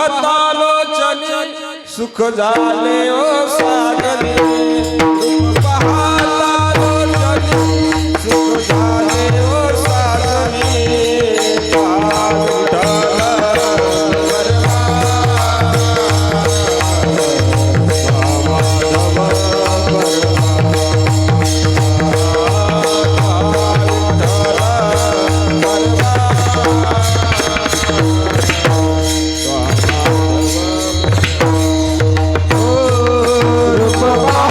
पाहता लोचनी सुख झाले ओ सागरी रूप पाहता लोचनी सुख झाले ओ सागरी रूप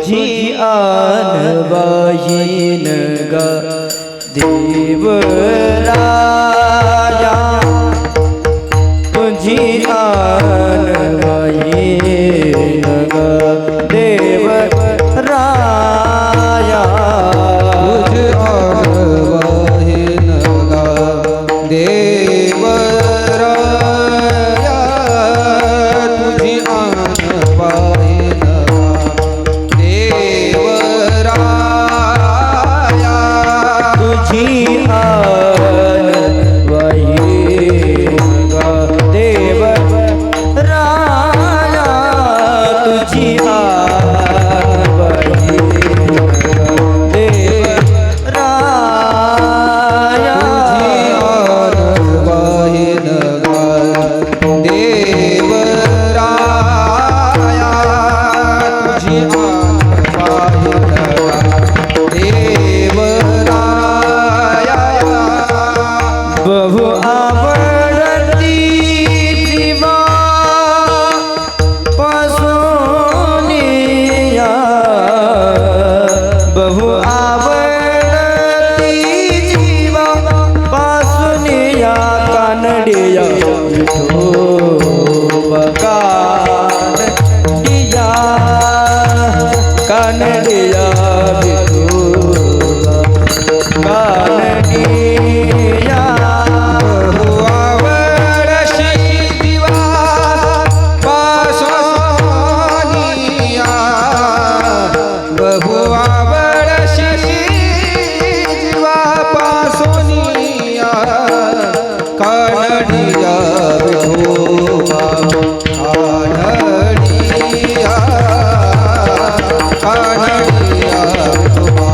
तुझी आणवायीन ग देवराया तुझी आणवायीन ग देवराया तुझी आणवायीन ग देवराया तुझी आणवायीन तुझी आणवायीन ग देवराया तुझी आणवायीन ग देवराया आणवायीन ग देवराया तुझी आणवायीन ग देवराया बहु आवडती जीवा पासोनिया बहु आवडती जीवा पासोनिया कानडिया विठोबा कानडिया विठोबा कानडिया बहु आवडशी दिवा पासोनिया बहु आवडशी दिवा पासोनिया कानडिया विठोबा कानडिया कानडिया विठोबा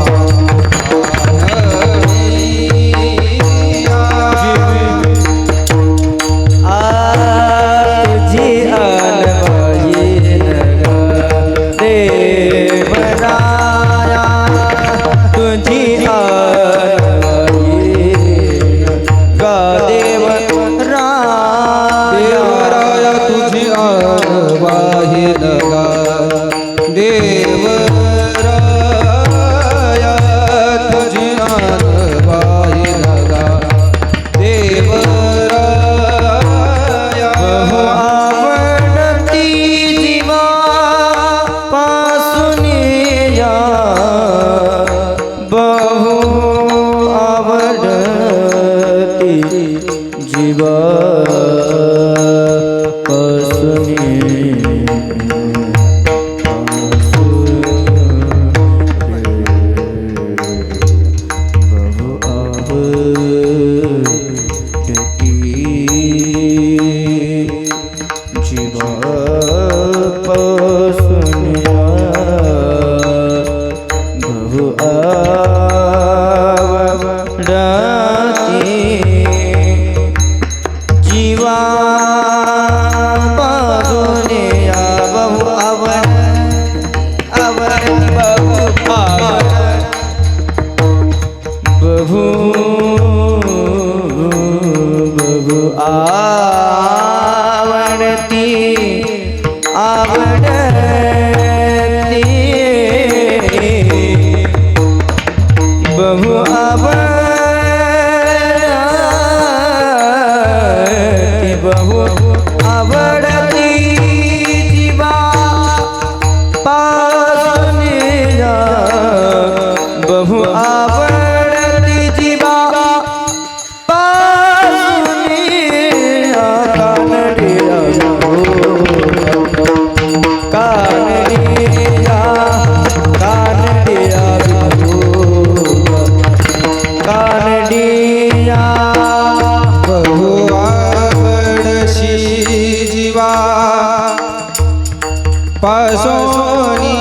तुझी आणवायीन ग देवराया तुझी आणवायीन ग देवराया तुझी आणवायीन ग देवराया तुझी आणवायीन ग देवराया बहु आवडती जीवा पासुनिया बहु आवडती जीवा जीवा पासुनिया बहु बहु आवडती बहु आवडती बहु आवडती जीवा पासुनिया बहु आवडती जीवा पासुनिया कानडिया कानडिया कानडिया कानडिया बहु आवडशी जीवा पासोनी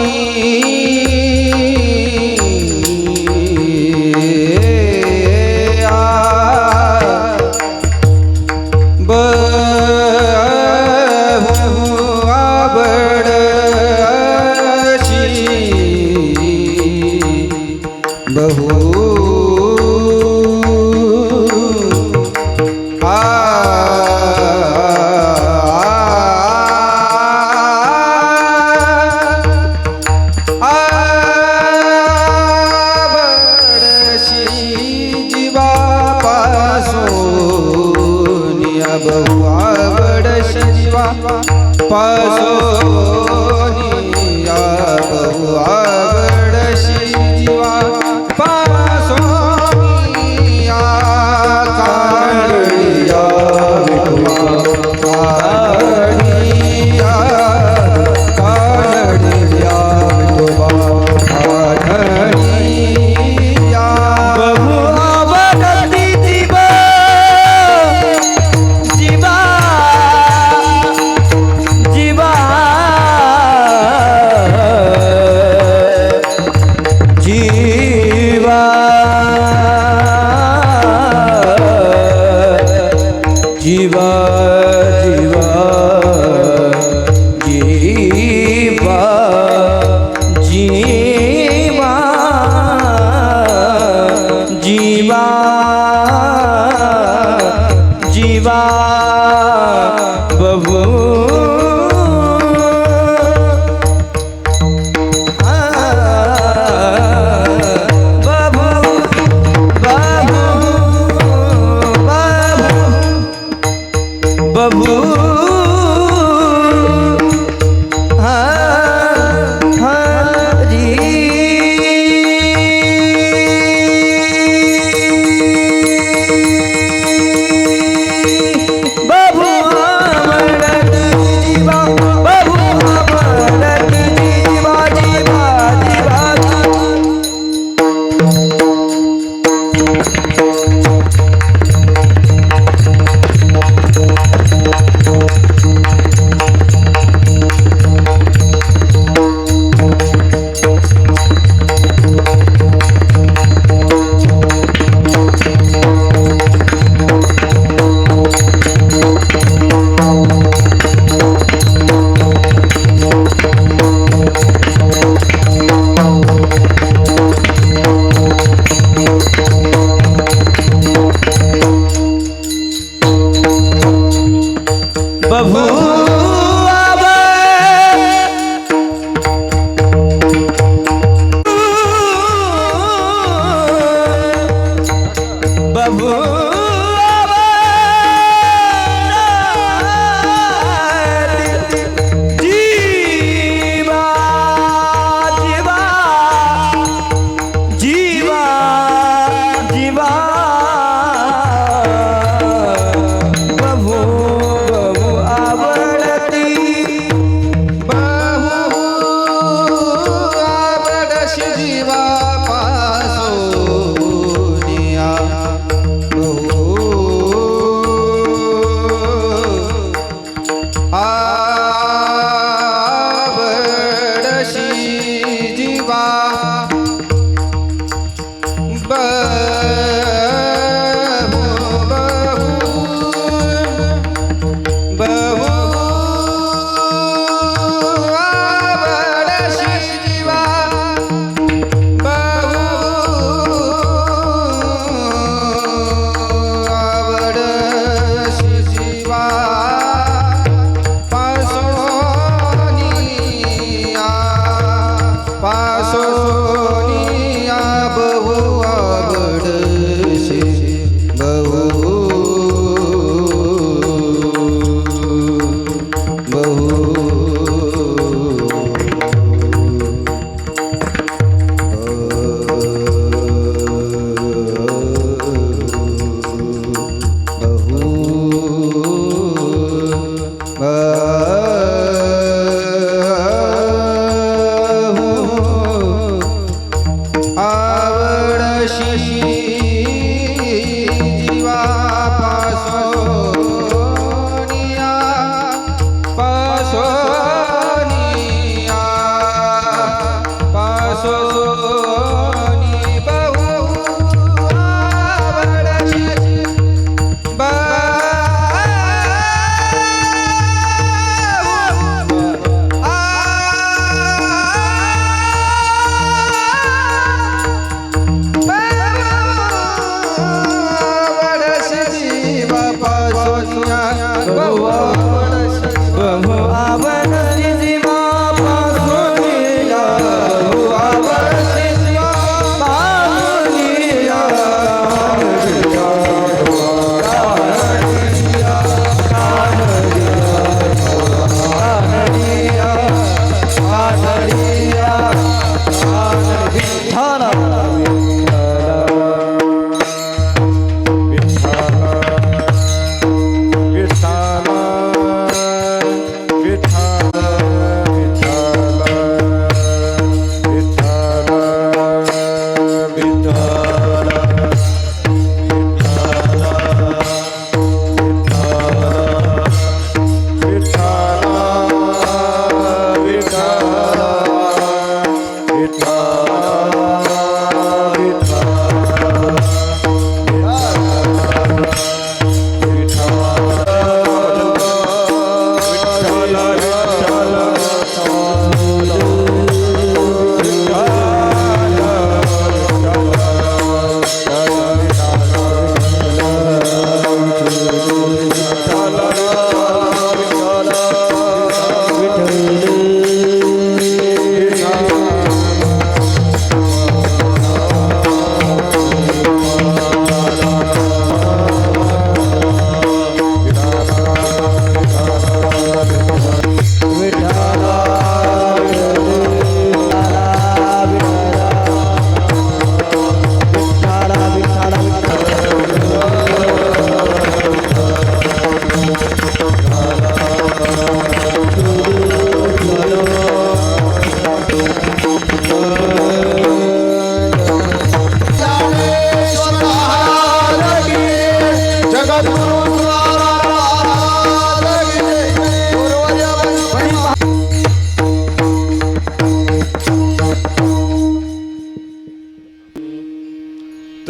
पासोनिया बहु आवडशी जीवा पासोनिया कानडिया कानडिया कानडिया विठोबा कानडिया बहु आवडती जीवा जीवा जीवा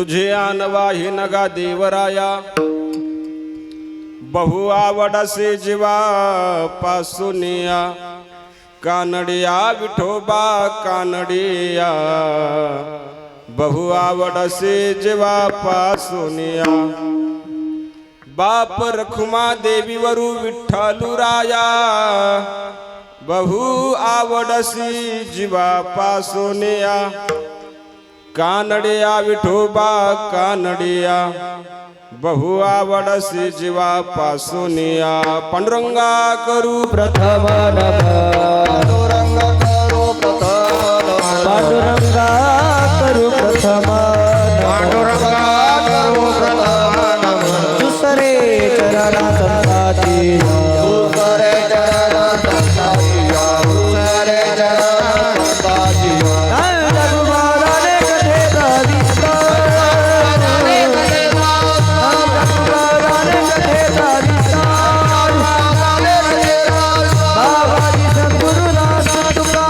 तुझे आणवाही नगा देवराया बहु आवडसे जीवा पासूनिया कानडिया विठोबा कानडिया बहु आवडसे जीवा पासूनिया बाप रखुमा देवीवरू विठ्ठलुराया बहु आवडसी जीवा पासूनिया कानडिया विठोबा कानडिया बहु आवडसी जीवा पासूनिया पांडुरंगा करू प्रथम नभ पांडुरंग करो प्रथम पांडुरंगा करू प्रथम पांडुरंग करो प्रथम दुसरे चरणा संताची दुसरे चरण संताजिया दुसरे चरण संताजिया रघुमाराने कथे दादिस्ता रघुमाराने कथे दादिस्ता बाबाजी सद्गुरुदास तुका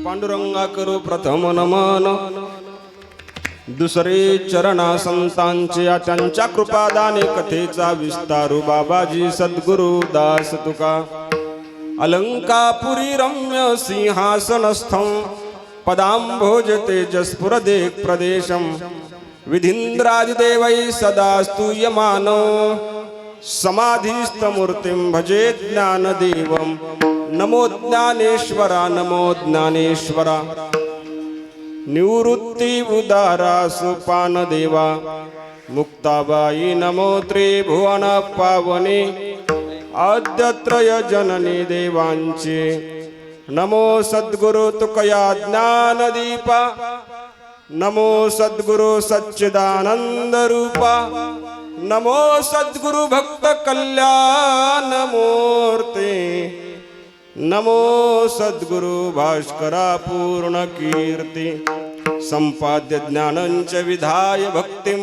पांडुरंगा करू प्रथम नमन दुसरे चरणा संतांचे त्यांच्या कृपादाने कथेचा विस्तारू बाबाजी सद्गुरु दास तुका अलंकापुरी रम्य सिंहासनस्थं पदांभोज तेजस्फुरदेक प्रदेशं विधीन्द्रादिदेवै सदा स्तूयमानो समाधिस्थमूर्तिं भजे ज्ञानदेवं नमो ज्ञानेश्वरा नमो ज्ञानेश्वरा निवृत्ती उदारा सुपान देवा मुक्ताबाई नमो त्रिभुवन पावने आद्यत्रय जननी देवांचे नमो सद्गुरु तुकया ज्ञानदीपा नमो सद्गुरु सच्चिदानंद रूपा नमो सद्गुरु भक्त कल्याण मूर्ते नमो सद्गुरु भास्करा पूर्ण कीर्ती संपाद्य ज्ञानंच विधाय भक्तिं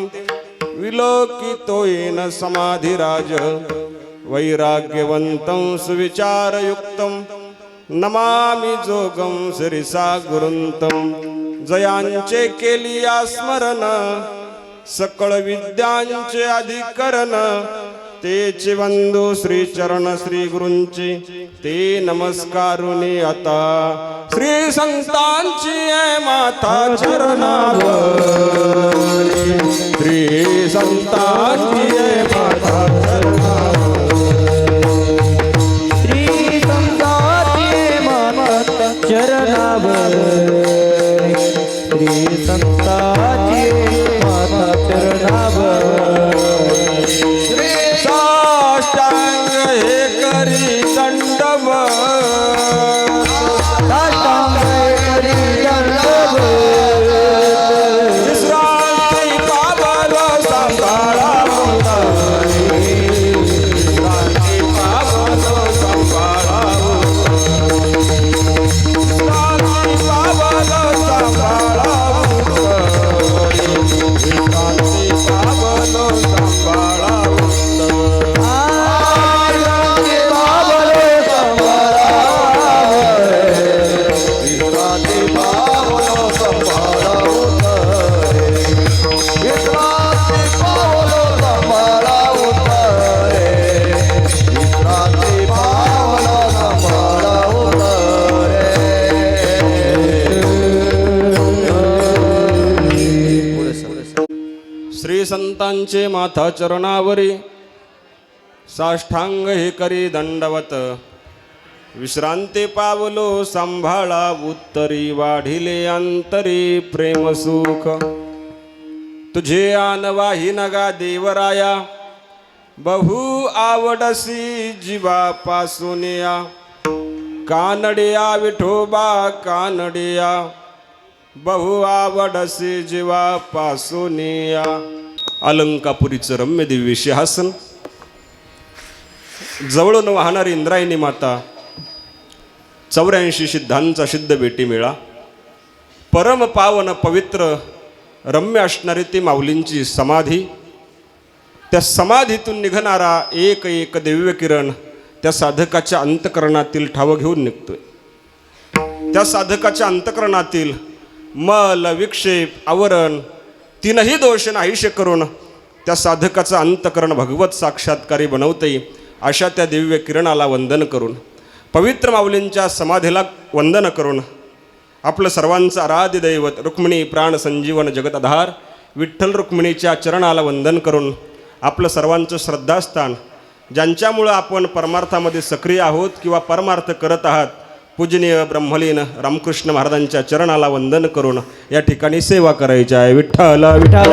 विलोकितो येन समाधिराज वैराग्यवन्तं सुविचारयुक्तं नमामि जोगं शिरसा गुरुन्तं जयांचे केलिया स्मरण सकळ विद्यांचे अधिकरण तेचे वंदो श्री चरण श्री गुरूंचे ते नमस्कारुनी आता श्री संतांची आहे माता चरणावर श्री संतांची आहे माता चरणावर श्री संताची माता चरणावर श्री संताची माता चरणावर साष्टांग हे करी दंडवत साष्टांग करी दंडवत विश्रांती पावल सांभाळा विश्रांती पावल सांभाळा विश्रांती पावल सांभाळा विश्रांती पावल सांभाळा श्री संतांचे माथा चरणावरी साष्टांग हे करी दंडवत विश्रांती पावलो सांभाळा उत्तरी वाढिले अंतरी प्रेम सुख तुझे आणवाही नगा देवराया बहु आवडसी जीवा पासूनिया कानडिया विठोबा कानडिया बहु आवडसी जीवा पासूनिया अलंकापुरीचं रम्य दिव्य सिंहासन जवळून वाहणारी इंद्रायणी माता 84 सिद्धांचा सिद्ध बेटी मेळा परम पावन पवित्र रम्य असणारी ती माऊलींची समाधी त्या समाधीतून निघणारा एक एक दिव्य किरण त्या साधकाच्या अंतकरणातील ठाव घेऊन निघतोय. त्या साधकाच्या अंतकरणातील मल विक्षेप आवरण तीनही दोष नाहीशे करून त्या साधकाचं अंतकरण भगवत साक्षात्कारी बनवते. अशा त्या दिव्य किरणाला वंदन करून, पवित्र माऊलींच्या समाधीला वंदन करून, आपलं सर्वांचं आराध्य दैवत रुक्मिणी प्राण संजीवन जगत आधार विठ्ठल रुक्मिणीच्या चरणाला वंदन करून, आपलं सर्वांचं श्रद्धास्थान ज्यांच्यामुळं आपण परमार्थामध्ये सक्रिय आहोत किंवा परमार्थ करत आहात, पूजनीय ब्रह्मलीन रामकृष्ण महाराजांच्या चरणाला वंदन करून या ठिकाणी सेवा करायची आहे. विठ्ठल विठ्ठल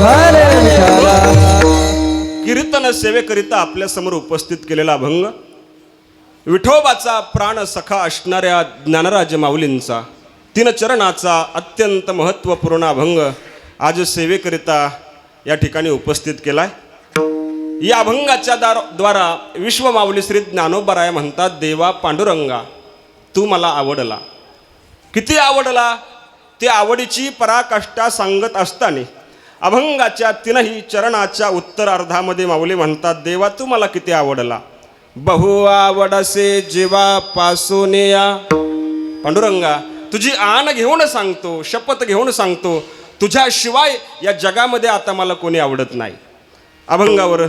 हरे विठ्ठल. कीर्तन सेवेकरिता आपल्यासमोर उपस्थित केलेला अभंग विठोबाचा प्राण सखा असणाऱ्या ज्ञानराज माऊलींचा तीन चरणाचा अत्यंत महत्त्वपूर्ण अभंग आज सेवेकरिता या ठिकाणी उपस्थित केलाय. या अभंगाच्या द्वारा विश्व माऊली श्री ज्ञानोबाराय म्हणतात, देवा पांडुरंगा तू मला आवडला. किती आवडला ते आवडीची पराकाष्ठा सांगत असताना अभंगाच्या तीनही चरणाच्या उत्तरार्धामध्ये माऊली म्हणतात, देवा तू मला किती आवडला. बहु आवडसे जीवापासून या पांडुरंगा तुझी आण घेऊन सांगतो, शपथ घेऊन सांगतो, तुझ्याशिवाय या जगामध्ये आता मला कोणी आवडत नाही. अभंगावर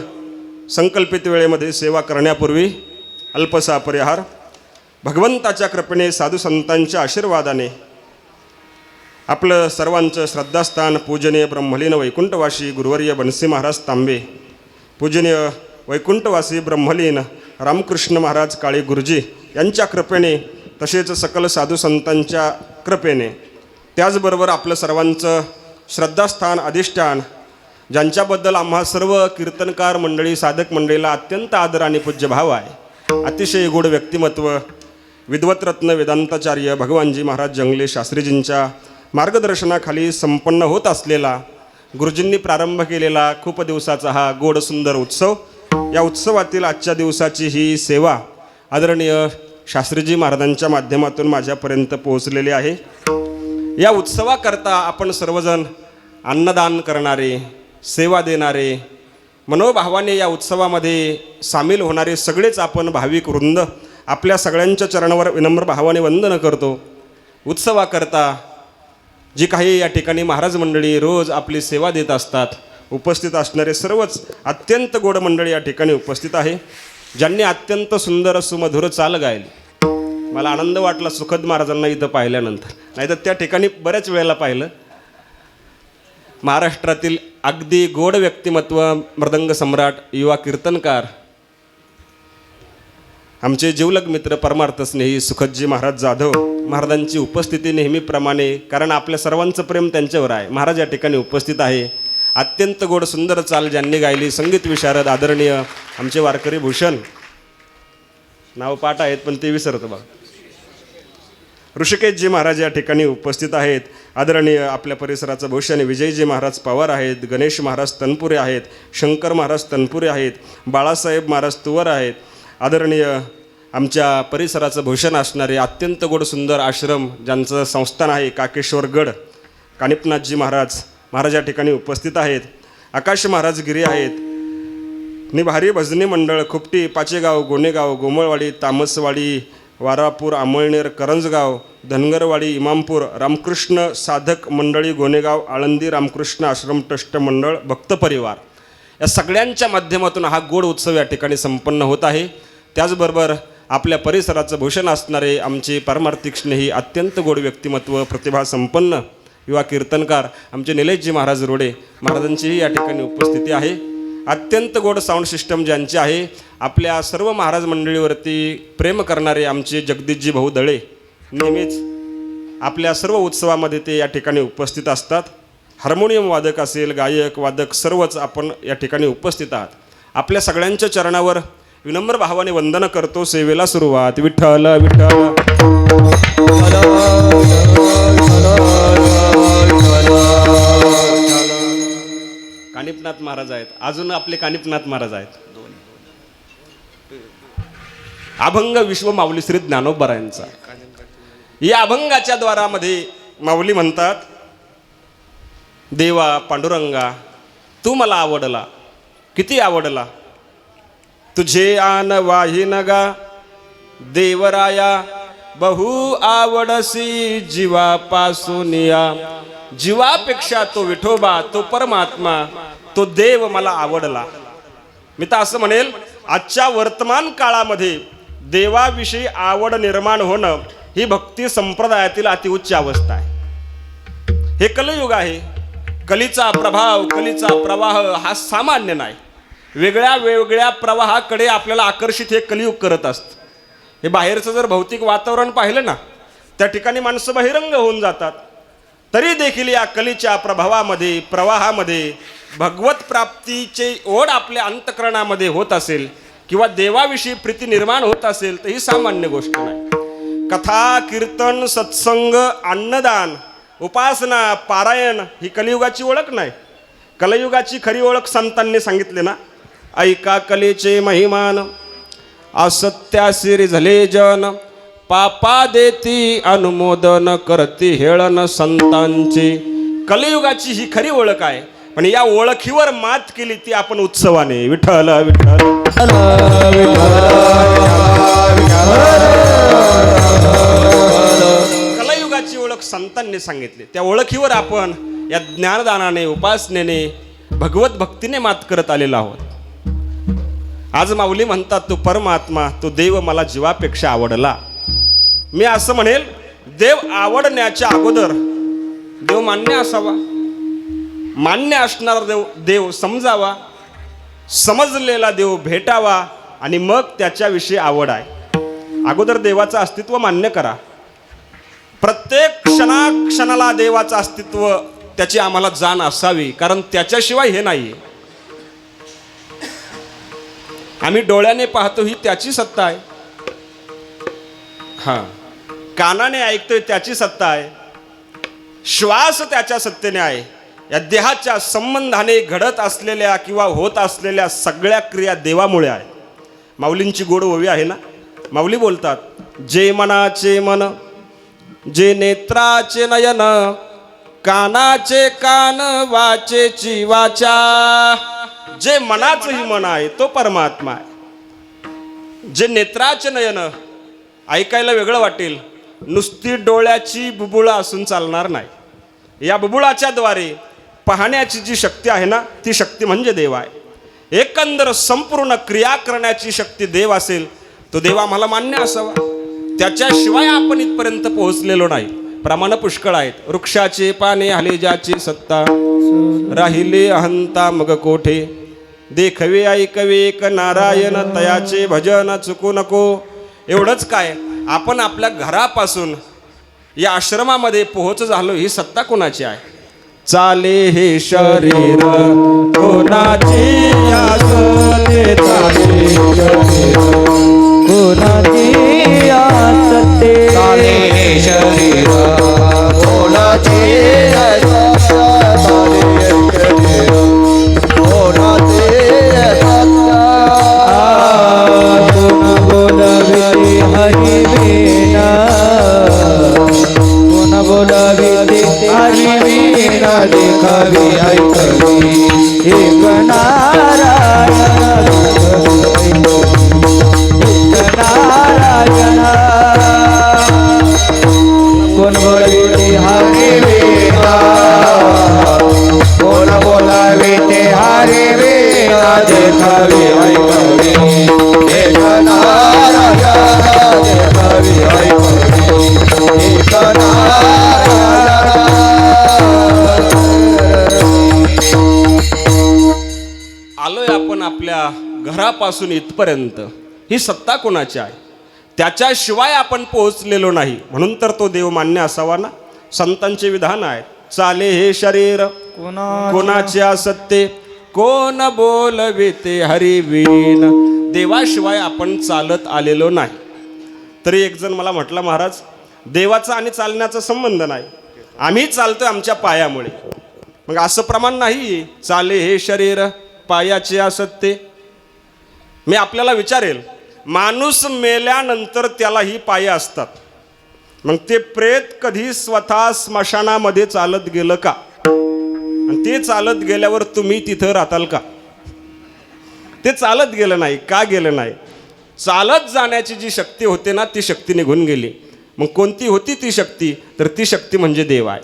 संकल्पित वेळेमध्ये सेवा करण्यापूर्वी अल्पसा परिहार. भगवंताच्या कृपेने साधू संतांच्या आशीर्वादाने आपलं सर्वांचं श्रद्धास्थान पूजनीय ब्रह्मलीन वैकुंठवासी गुरुवर्य बनसी महाराज तांबे, पूजनीय वैकुंठवासी ब्रह्मलीन रामकृष्ण महाराज काळे गुरुजी यांच्या कृपेने, तसेच सकल साधू संतांच्या कृपेने, त्याचबरोबर आपलं सर्वांचं श्रद्धास्थान अधिष्ठान ज्यांच्याबद्दल आम्हा सर्व कीर्तनकार मंडळी साधक मंडळीला अत्यंत आदर आणि पूज्यभाव आहे, अतिशय गोड व्यक्तिमत्व विद्वतरत्न वेदांताचार्य भगवानजी महाराज जंगले शास्त्रीजींच्या मार्गदर्शनाखाली संपन्न होत असलेला, गुरुजींनी प्रारंभ केलेला खूप दिवसाचा हा गोड सुंदर उत्सव, या उत्सवातील आजच्या दिवसाची ही सेवा आदरणीय शास्त्रीजी महाराजांच्या माध्यमातून माझ्यापर्यंत पोहोचलेली आहे. या उत्सवाकरता आपण सर्वजण अन्नदान करणारे, सेवा देणारे, मनोभावाने या उत्सवामध्ये सामील होणारे सगळेच आपण भाविक वृंद आपल्या सगळ्यांच्या चरणावर विनम्र भावाने वंदन करतो. उत्सवाकरता जी काही या ठिकाणी महाराज मंडळी रोज आपली सेवा देत असतात, उपस्थित असणारे सर्वच अत्यंत गोड मंडळी या ठिकाणी उपस्थित आहे, ज्यांनी अत्यंत सुंदर सुमधुर चाल गायली. मला आनंद वाटला सुखद महाराजांना इथं पाहिल्यानंतर, नाहीतर त्या ठिकाणी बऱ्याच वेळेला पाहिलं. महाराष्ट्रातील अगदी गोड व्यक्तिमत्व, मृदंग सम्राट, युवा कीर्तनकार, आमचे जीवलग मित्र परमार्थ स्नेही सुखदजी महाराज जाधव महाराजांची उपस्थिती नेहमीप्रमाणे, कारण आपल्या सर्वांचं प्रेम त्यांच्यावर आहे. महाराज या ठिकाणी उपस्थित आहे. अत्यंत गोड सुंदर चाल ज्यांनी गायली, संगीत विशारद आदरणीय आमचे वारकरी भूषण, नाव पाठ आहेत पण ते विसरतो बघा, ऋषिकेशजी महाराज या ठिकाणी उपस्थित आहेत. आदरणीय आपल्या परिसराचं भूषण विजयजी महाराज पवार आहेत, गणेश महाराज तनपुरे आहेत, शंकर महाराज तनपुरे आहेत, बाळासाहेब महाराज तुवर आहेत. आदरणीय आमच्या परिसराचं भूषण असणारे अत्यंत गोड सुंदर आश्रम ज्यांचं संस्थान आहे काकेश्वरगड, कानिपनाथजी महाराज या ठिकाणी उपस्थित आहेत. आकाश महाराज गिरी आहेत. निभारी भजनी मंडळ खुपटी, पाचेगाव, गोनेगाव, गोमळवाडी, तामसवाडी, वारापूर, आमळनेर, करंजगाव, धनगरवाडी, इमामपूर, रामकृष्ण साधक मंडळी गोनेगाव, आळंदी रामकृष्ण आश्रम ट्रस्ट मंडळ, भक्त परिवार, या सगळ्यांच्या माध्यमातून हा गोड उत्सव या ठिकाणी संपन्न होत आहे. त्याचबरोबर आपल्या परिसराचं भूषण असणारे आमचे पारमार्थिक स्नेही अत्यंत गोड व्यक्तिमत्व, प्रतिभा संपन्न युवा कीर्तनकार आमचे निलेशजी महाराज रोडे महाराजांचीही या ठिकाणी उपस्थिती आहे. अत्यंत गोड साऊंड सिस्टम ज्यांची आहे, आपल्या सर्व महाराज मंडळीवरती प्रेम करणारे आमचे जगदीशजी भाऊ दळे नेहमीच आपल्या सर्व उत्सवामध्ये ते या ठिकाणी उपस्थित असतात. हार्मोनियम वादक असेल, गायक वादक सर्वच आपण या ठिकाणी उपस्थित आहात. आपल्या सगळ्यांच्या चरणावर विनम्र भावाने वंदन करतो. सेवेला सुरुवात. विठ्ठल विठ्ठल. कानिपनाथ महाराज आहेत, अजून आपले कानिपनाथ महाराज आहेत. अभंग विश्व माऊली श्री ज्ञानोबारायांचा. या अभंगाच्या द्वारामध्ये माऊली म्हणतात, देवा पांडुरंगा तू मला आवडला. किती आवडला. तुझे आन वाहिन गा देवराया, बहु आवडसी जीवापासून या. जीवापेक्षा तो विठोबा, तो परमात्मा, तो देव मला आवडला. मी तर असं म्हणेल, आजच्या वर्तमान काळामध्ये देवाविषयी आवड निर्माण होणं ही भक्ती संप्रदायातील अतिउच्च अवस्था आहे. हे कलियुग आहे. कलीचा प्रभाव, कलीचा प्रवाह हा सामान्य नाही. वेगळ्या वेगळ्या प्रवाहाकडे आपल्याला आकर्षित हे कलियुग करत असतं. हे बाहेरचं जर भौतिक वातावरण पाहिलं ना, त्या ठिकाणी माणसं बहिरंग होऊन जातात. तरी देखील या कलीच्या प्रभावामध्ये, प्रवाहामध्ये भगवत प्राप्तीची ओढ आपल्या अंतःकरणामध्ये होत असेल किंवा देवाविषयी प्रीती निर्माण होत असेल तर ही सामान्य गोष्ट नाही. कथा, कीर्तन, सत्संग, अन्नदान, उपासना, पारायण ही कलियुगाची ओळख नाही. कलियुगाची खरी ओळख संतांनी सांगितले ना, ऐका कलेचे महिमान, असत्यासी झले जन, पापा देती अनुमोदन, करती हेळन संतांची. कलियुगाची ही खरी ओळख आहे. पण या ओळखीवर मात केली ती आपण उत्सवाने. विठ्ठल विठ्ठल कलियुगाची ओळख संतांनी सांगितली. त्या ओळखीवर आपण या ज्ञानदानाने, उपासनेने, भगवत भक्तीने मात करत आलेलो आहोत. आज माऊली म्हणतात, तो परमात्मा, तो देव मला जीवापेक्षा आवडला. मी असं म्हणेल, देव आवडण्याच्या अगोदर देव मान्य असावा. मान्य असणारा देव समजावा, समजलेला देव भेटावा आणि मग त्याच्याविषयी आवड आहे. अगोदर देवाचं अस्तित्व मान्य करा. प्रत्येक क्षणाला देवाचं अस्तित्व, त्याची आम्हाला जाण असावी, कारण त्याच्याशिवाय हे नाही. आम्ही डोळ्याने पाहतो ही त्याची सत्ता आहे. हां, कानाने ऐकतोय त्याची सत्ता आहे. श्वास त्याच्या सत्तेने आहे. या देहाच्या संबंधाने घडत असलेल्या किंवा होत असलेल्या सगळ्या क्रिया देवामुळे आहे. माऊलींची गोड ओवी आहे ना. माऊली बोलतात, जे मनाचे मन, जे नेत्राचे नयन, कानाचे कान, वाचेची वाचा. जे मनाचंही मन आहे तो परमात्मा आहे. जे नेत्राचे नयन, ऐकायला वेगळं वाटेल, नुसती डोळ्याची बुबुळा असून चालणार नाही. या बुबुळाच्या द्वारे पाहण्याची जी शक्ती आहे ना, ती शक्ती म्हणजे देव आहे. एकंदर संपूर्ण क्रिया करण्याची शक्ती देव असेल, तो देव आम्हाला मान्य असावा. त्याच्याशिवाय आपण इथपर्यंत पोहोचलेलो नाही. प्रमाण पुष्कळ आहेत. वृक्षाचे पाने हले ज्याची सत्ता, राहिले अहंता मग कोठे, देखवे ऐकवे एक नारायण, तयाचे भजन चुकू नको. एवढंच काय, आपण आपल्या घरापासून या आश्रमामध्ये पोहोच झालो, ही सत्ता कोणाची आहे? चाले हे शरीर कोणाची असते, चाले शरीर कोणाची असते, चाले हे शरीर कोणाची असते, चाले हे शरीर कोणाची असते. कोण बोलविते हरी वीणा, कोण बोलविते हरी वीणा, देखावी ऐकवी एक नारायण, एक नारायण. कोण बोलविते हरी वीणा, कोण बोलाविते हरी वीणा, देखावी ऐकवी एक नारायण, देखावी ऐकवी एक नारायण. आलोय आपण आपल्या घरापासून इथपर्यंत, ही सत्ता कोणाची आहे? त्याच्याशिवाय आपण पोहोचलेलो नाही. म्हणून तर तो देव मान्य असावा ना. संतांचे विधान आहे, चाले हे शरीर कोणाचे असते, कोण बोलविते हरी वीण. देवाशिवाय आपण चालत आलेलो नाही. तरी एक जण मला म्हटलं, महाराज, देवाचा आणि चालण्याचा संबंध नाही, आम्ही चालतोय आमच्या पायामुळे. मग असं प्रमाण नाही, चाले हे शरीर पायाचे असते. मी आपल्याला विचारेल, माणूस मेल्यानंतर त्यालाही पाय असतात, मग ते प्रेत कधी स्वतः स्मशानामध्ये चालत गेलं का? आणि ते चालत गेल्यावर तुम्ही तिथं राहताल का? ते चालत गेलं नाही. का गेलं नाही? चालत जाण्याची जी शक्ती होते ना, ती शक्ती निघून गेली. मग कोणती होती ती शक्ती? तर ती शक्ती म्हणजे देव आहे.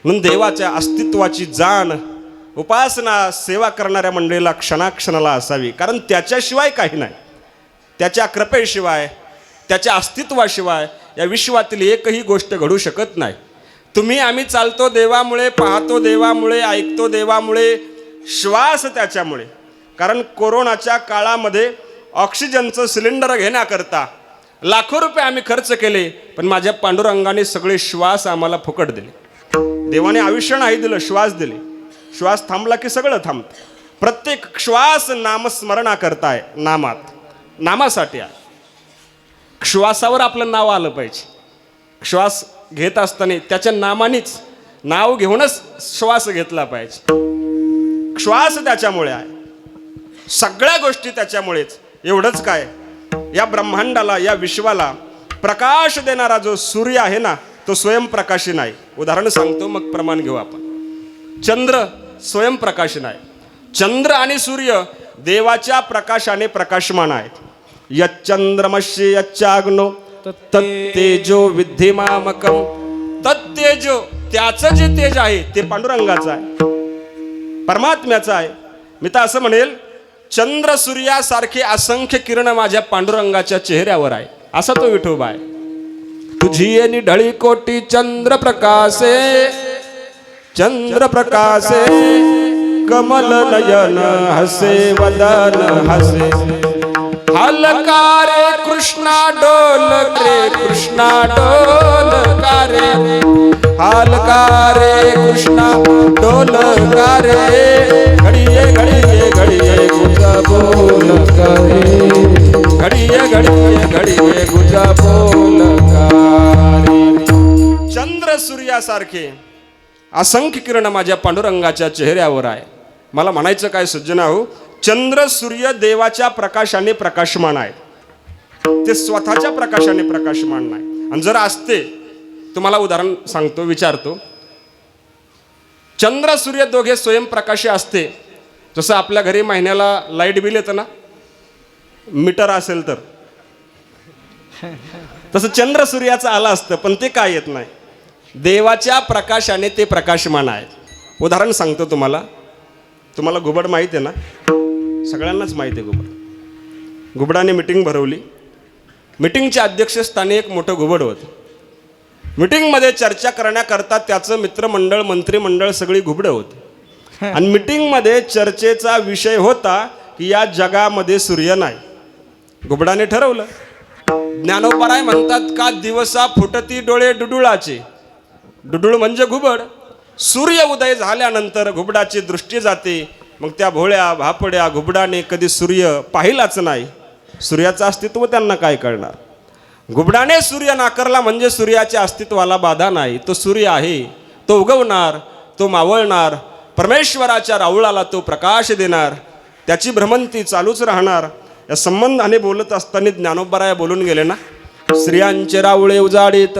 म्हणून देवाच्या अस्तित्वाची जाण उपासना सेवा करणाऱ्या मंडळीला क्षणाक्षणाला असावी. कारण त्याच्याशिवाय काही नाही. त्याच्या कृपेशिवाय, त्याच्या अस्तित्वाशिवाय या विश्वातील एकही गोष्ट घडू शकत नाही. तुम्ही आम्ही चालतो देवामुळे, पाहतो देवामुळे, ऐकतो देवामुळे, श्वास त्याच्यामुळे. कारण कोरोनाच्या काळामध्ये ऑक्सिजनचं सिलेंडर घेण्याकरता लाखो रुपये आम्ही खर्च केले, पण माझ्या पांडुरंगाने सगळे श्वास आम्हाला फुकट दिले. देवाने आयुष्य नाही दिलं, श्वास दिले. श्वास थांबला की सगळं थांबतं. प्रत्येक श्वास नामस्मरणाकरता आहे. नामासाठी आहे. श्वासावर आपलं नाव आलं पाहिजे. श्वास घेत असताना त्याच्या नामानेच, नाव घेऊनच श्वास घेतला पाहिजे. श्वास त्याच्यामुळे आहे. सगळ्या गोष्टी त्याच्यामुळेच. एवढंच काय, या ब्रह्मांडाला, या विश्वाला प्रकाश देणारा जो सूर्य आहे ना, तो स्वयंप्रकाशी नाही. उदाहरण सांगतो, मग प्रमाण घेऊ आपण. चंद्र स्वयंप्रकाशी नाही. चंद्र आणि सूर्य देवाच्या प्रकाशाने प्रकाशमान आहेत. यच्चंद्रमस्य यच्चाग्नो तत्तेजो विद्धिमामकम. तत्तेजो, त्याचं जे तेज आहे ते पांडुरंगाचं आहे, परमात्म्याचं आहे. मी तर असं म्हणेल, चंद्र सूर्यासारखे असंख्य किरण माझ्या पांडुरंगाच्या चेहऱ्यावर आहे. असा तो विठोबा आहे. तुझी येणी ढळी कोटी चंद्र प्रकाशे, चंद्र प्रकाशे कमल नयन हसे वदन हसे. हलकारे कृष्णा डोल रे, कृष्णा डोल कारे. हलकारे कृष्णा डोल कारे. घडिये घडिये घडिये गुजा बोल करे. घडिये घडिये घडिये गुजा बोल करे. चंद्र सूर्यासारखे असंख्य किरण माझ्या पांडुरंगाच्या चेहऱ्यावर आहे. मला म्हणायचं काय सज्जना हो, चंद्र सूर्य देवाच्या प्रकाशाने प्रकाशमान आहे. ते स्वतःच्या प्रकाशाने प्रकाशमान नाही. आणि जर असते, तुम्हाला उदाहरण सांगतो, विचारतो. चंद्र सूर्य दोघे स्वयंप्रकाशी असते, जसं आपल्या घरी महिन्याला लाईट बिल येतं ना, मीटर असेल तर, तसं चंद्र सूर्याचं आलं असतं. पण ते काय येत नाही? देवाच्या प्रकाशाने ते प्रकाशमान आहेत. उदाहरण सांगतो तुम्हाला. तुम्हाला घुबड माहीत आहे ना? सगळ्यांनाच माहीत आहे घुबड. घुबडाने मिटिंग भरवली. मिटिंगच्या अध्यक्षस्थानी एक मोठं घुबड होतं. मिटिंगमध्ये चर्चा करण्याकरता त्याचं मित्रमंडळ, मंत्रिमंडळ सगळी घुबडं होती. आणि मिटिंगमध्ये चर्चेचा विषय होता की या जगामध्ये सूर्य नाही. घुबडाने ठरवलं. ज्ञानोबाराय म्हणतात का दिवसा फुटती डोळे डुडुळाचे. डुडुळ म्हणजे घुबड. सूर्य उदय झाल्यानंतर घुबडाची दृष्टी जाते. मग त्या भोळ्या भापड्या घुबडाने कधी सूर्य पाहिलाच नाही. सूर्याचं अस्तित्व त्यांना काय कळणार? घुबडाने सूर्य नाकारला म्हणजे सूर्याच्या अस्तित्वाला बाधा नाही. तो सूर्य आहे, तो उगवणार, तो मावळणार, परमेश्वराच्या राऊळाला तो प्रकाश देणार, त्याची भ्रमंती चालूच राहणार. या संबंधाने बोलत असताना ज्ञानोबाराय बोलून गेले ना, स्त्रियांचे राऊळे उजाडीत,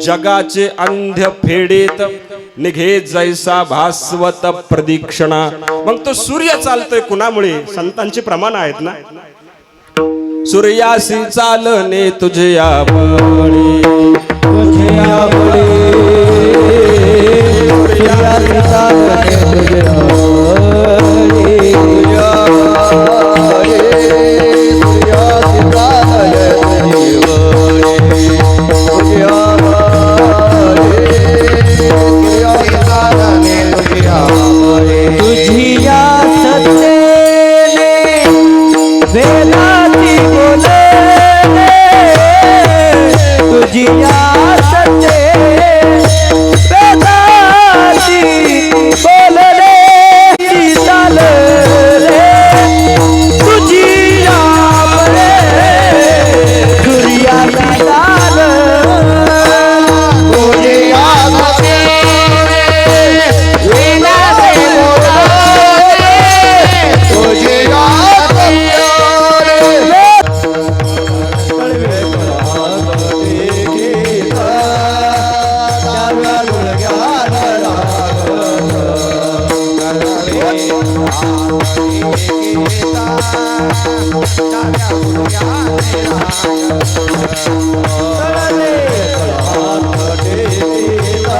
जगाचे अंध्य फेडीत, निघे जैसा भास्वत प्रदीक्षणा. मग तो सूर्य चालतोय कुणामुळे? संतांचे प्रमाण आहेत ना. सूर्यासी चालणे तुझे आवडी, तुझे आवडी. सूर्यासी चालणे तुझे आवडी. तुझी या सत्तेने वेदाती बोले, तुझी या सत्तेने वेदाती बोलले चालले. तुझी या बळे सूर्याची चाल, तुझी या गीता डाव्या गुडघ्याने तळले हात टेकिला,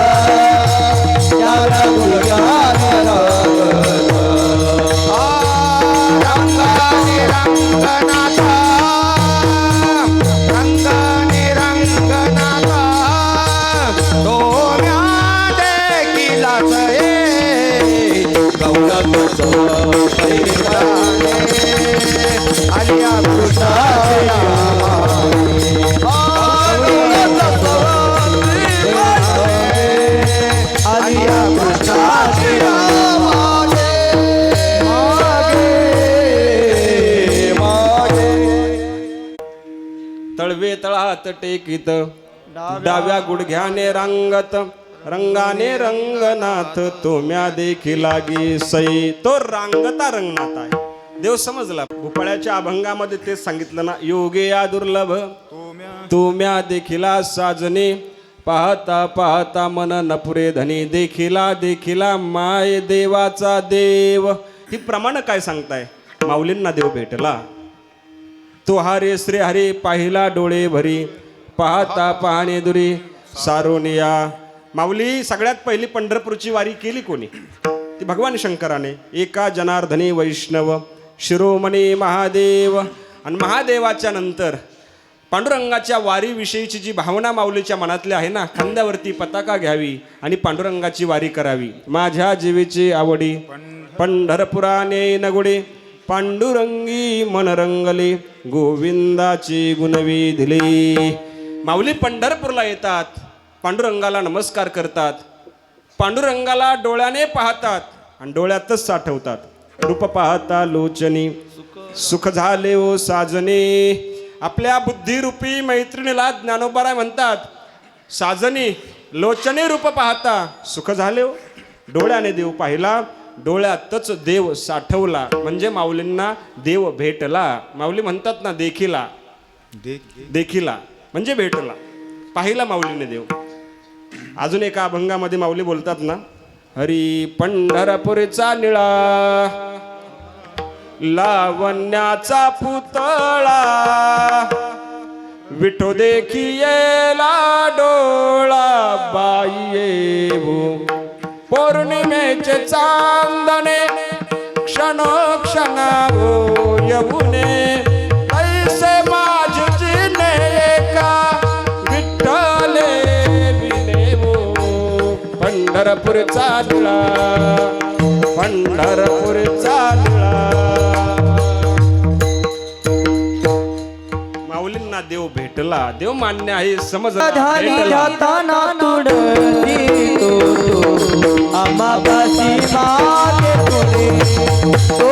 डाव्या गुडघ्याने रंगाने रंगनाथा, रंगाने रंगनाथा, डोळ्या देखिलाच हे गौरवच पैराने आलिया कृष्णाच्या आलिया कृष्णाच्या तळवे तळात टेकीत डाव्या गुडघ्याने रांगत, रंगाने रंगनाथ तोम्या देखी लागी सई. तो रांगता रंगनाथ आहे. देव समजला. भोपाळ्याच्या अभंगामध्ये तेच सांगितलं ना, योगे या दुर्लभ तोम्या देखिला साजने, पाहता पाहता मन नपुरे धनी, देखिला देखिला माय देवाचा देव. ही प्रमाण काय सांगताय? माऊलींना देव भेटला. तो हरे श्री हरी पाहिला डोळे भरी, पाहता पाहणे दुरी सारोनिया. माऊली सगळ्यात पहिली पंढरपूरची वारी केली कोणी? ती भगवान शंकराने. एका जनार्दनी वैष्णव शिरोमणी महादेव. आणि महादेवाच्या नंतर पांडुरंगाच्या वारीविषयीची जी भावना माऊलीच्या मनातली आहे ना, खांद्यावरती पताका घ्यावी आणि पांडुरंगाची वारी करावी. माझ्या जीवेची आवडी पंढरपुराने नगुडे, पांडुरंगी मन रंगले, गोविंदाची गुणविधिली. माऊली पंढरपूरला येतात, पांडुरंगाला नमस्कार करतात, पांडुरंगाला डोळ्याने पाहतात आणि डोळ्यातच साठवतात. रूप पाहता लोचनी सुख झाले ओ साजने. आपल्या बुद्धिरूपी मैत्रिणीला ज्ञानोबाराय म्हणतात, साजनी लोचने रूप पाहता सुख झाले हो. डोळ्याने देव पाहिला, डोळ्यातच देव साठवला. म्हणजे माऊलींना देव भेटला. माऊली म्हणतात ना, देखिला देखिला म्हणजे भेटला, पाहिला माऊलीने देव. अजून एका अभंगामध्ये माऊली बोलतात ना, हरी पंढरपूरचा निळा लावण्याचा पुतळा, विठो देखियेला डोळा बाई येऊ. पौर्णिमेचे चांदणे क्षणोक्षण येऊने, ऐसे माझे जिने एका विठ्ठले विनेवो. पंढरपूरचा निळा, पंढरपूरचा निळा. माऊलींना देव भेटला. देव मान्य आहे, समज धारी जाताना तुडती तो आम्हापाशी मागे पुढे, तो तू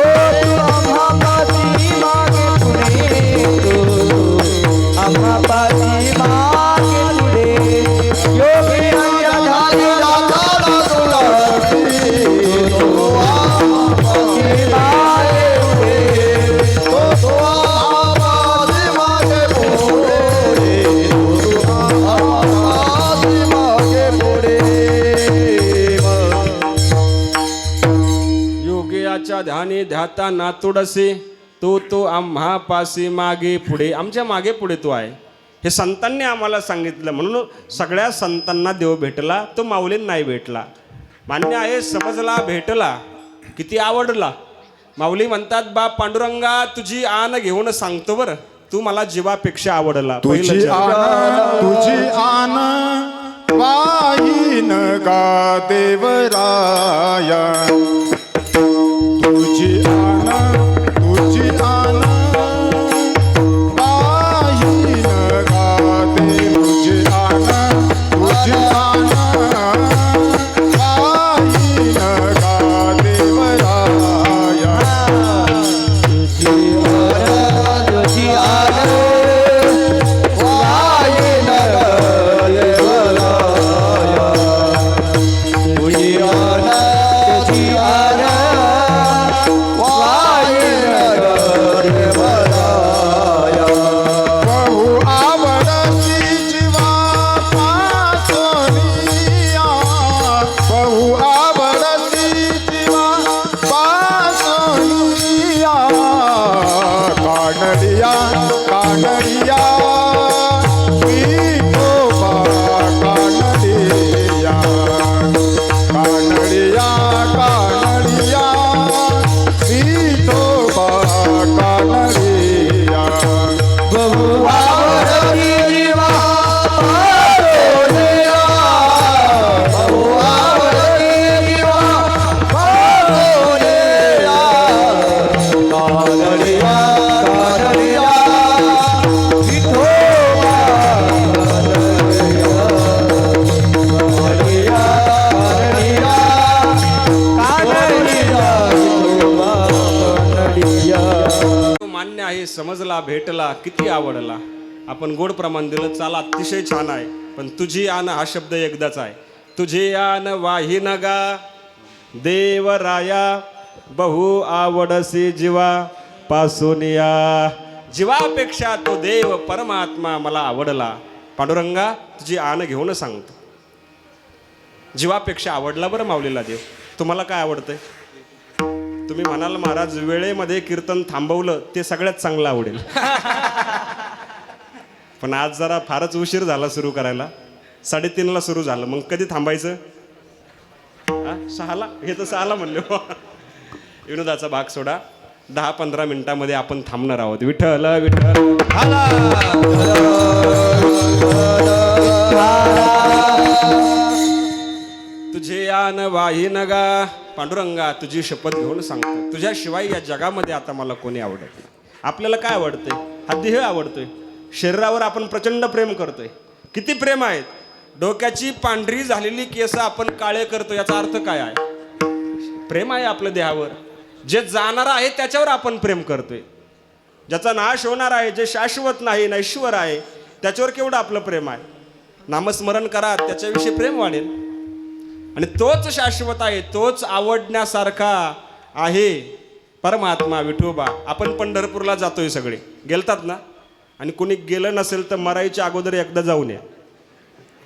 आम्हापाशी मागे पुढे, तो आम्हापाशी मागे पुढे. योगी धारी जाताना तुडती तो आम्हापाशी मागे पुढे, तो आम्हापाशी मागे पुढे, मागे पुढे. योगियाच्या ध्यानी ध्याता नातुडसे, तो आम्हा पासी मागे पुढे. आमच्या मागे पुढे तो आहे. हे संतांनी आम्हाला सांगितलं. म्हणून सगळ्या संतांना देव भेटला, तो माऊलींना नाही भेटला. मान्य आहे, समजला, भेटला, किती आवडला. माऊली म्हणतात, बा पांडुरंगा तुझी आन घेऊन सांगतो बरं, तू मला जीवापेक्षा आवडला. तुझी आन वाहीन गा देवराया, तुझी आन वाहीन गा देव, तुझी आन वाहीन गा देवराया. तुझी आन वाहीन देवराया, तुझी आन कानडिया कानडिया विठोबा कानडिया कानडिया कानडिया विठोबा कानडिया बहु आवडती जीवा पारोनिया, बहु आवडती जीवा पारोनिया. कानडिया कानडिया विठोबा कानडिया, कानडिया कानडिया विठोबा कानडिया. मान्य आहे, समजला, भेटला, किती आवडला. आपण गोड प्रमाण दिलं, चाला अतिशय छान आहे. पण तुझी आन हा शब्द एकदाच आहे. तुझे आन वाही नगा देवराया, बहु आवडसी जीवा पासूनिया. जीवापेक्षा तो देव परमात्मा मला आवडला. पांडुरंगा तुझी आन घेऊन सांगतो. जीवापेक्षा आवडला बरं माऊलीला देव. तुम्हाला काय आवडतंय? तुम्ही म्हणाल महाराज वेळेमध्ये कीर्तन थांबवलं ते सगळ्यात चांगलं आवडेल. पण आज जरा फारच उशीर झाला सुरू करायला. 3:30ला सुरू झालं, मग कधी थांबायचं? 6ला. हे तर 6ला म्हणले. विनोदाचा भाग सोडा. 10-15 मिनिटामध्ये आपण थांबणार आहोत. विठ्ठल विठ्ठल तुझे आन वाही नगा. पांडुरंगा तुझी शपथ घेऊन सांगतो, तुझ्याशिवाय या जगामध्ये आता मला कोणी आवडत नाही. आपल्याला काय आवडतंय? हा देह आवडतोय. शरीरावर आपण प्रचंड प्रेम करतोय. किती प्रेम आहेत. डोक्याची पांढरी झालेली केस आपण काळे करतो, याचा अर्थ काय आहे? प्रेम आहे आपल्या देहावर. जे जाणार आहे त्याच्यावर आपण प्रेम करतोय. ज्याचा नाश होणार आहे, जे शाश्वत नाही, नैश्वर आहे, त्याच्यावर केवढं आपलं प्रेम आहे. नामस्मरण करा, त्याच्याविषयी प्रेम वाढेल. आणि तोच शाश्वत आहे, तोच आवडण्यासारखा आहे परमात्मा विठोबा. आपण पंढरपूरला जातोय, सगळे गेलतात ना? आणि कुणी गेलं नसेल तर मरायच्या अगोदर एकदा जाऊन या.